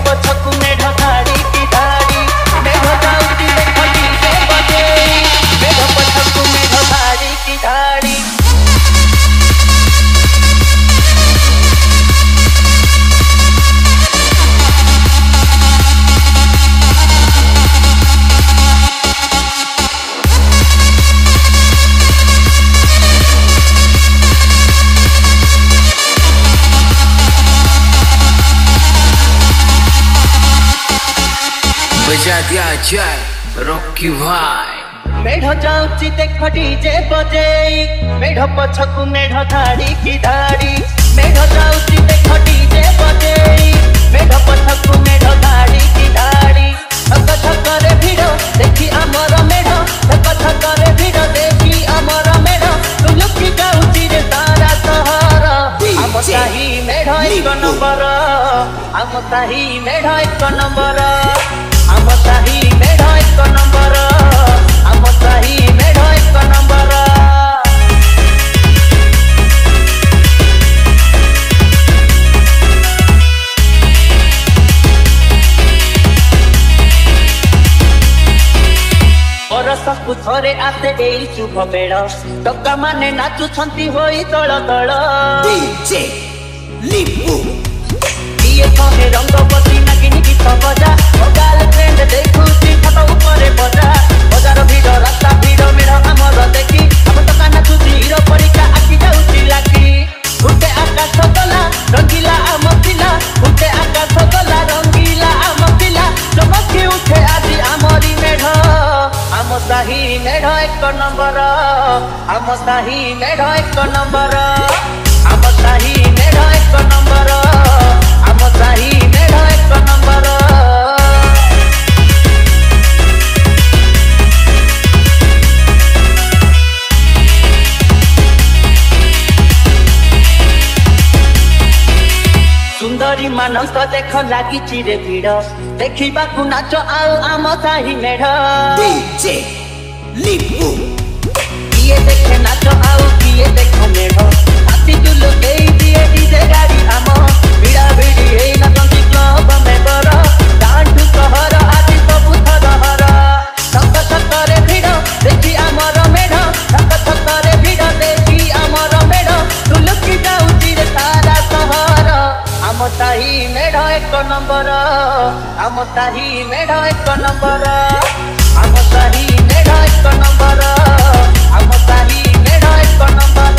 पछकु मेढ धाड़ी की धाड़ी मेढ जाउची देखो डीजे बजेई मेढ पछकु मेढ धाड़ी की धाड़ी बजा दिया जाए रॉकी भाई। मेढ जाउची देखो डीजे बजेई मेढ पछकु मेढ धाड़ी की धाड़ी मेढ जाउची देखो डीजे बजेई मेढ पछकु मेढ धाड़ी की धाड़ी धक धक रे भिड़ देखी अमर मेढ धक धक रे भिड़ देखी अमर मेढ तुलुकी जाउची रे तारा सहर आम साही मेढ एक नंबर आम साही मेढ एक नंबर आम साही मेढ एक नंबर आम साही मेढ एक नंबर बरसकु थरे आसे एई शुभ बेड़ टका माने नाचुछंती होई तळ तळ डीजे लिपू ये कहे रंगवती नागिनी गीत बजा गर्लफ्रेंड देखुची छत ऊपर बजा बजार भीड़ रास्ता भीड़ मेढ आमर देखी हम टका नाचुची हिरो परिका आखि जाउची लागी उठे आकाश गला रंगीला आम पिला उठे आकाश गला रंगीला आम पिला चमकी उठे आदि आमरी मेढ आम साही मेढ एक नंबर आम साही मेढ एक नंबर आम साही मेढ एक नंबर आम साही मेढ एक नंबर सुंदरी मानस देख लागी चिरे भिड़ देखा नाच आउ आम साही मेढ डीजे लिपू किए देखे नाच आउ किए देख मेढ हाथी चुल गई दिए डीजे गाड़ी आम भिड़ा भिड़ी हेई नाचंती क्लब मेंबर डांटू सहर आदि सबु थरहर धक धक रे भिड़ देखी आमर मेढ धक धक रे भिड़ देखी आमर मेढ तुलुकी जाउची रे तारा सहर आम साही मेढ एक नंबर आम साही मेढ एक नंबर आम साही मेढ एक नंबर आम साही मेढ एक नंबर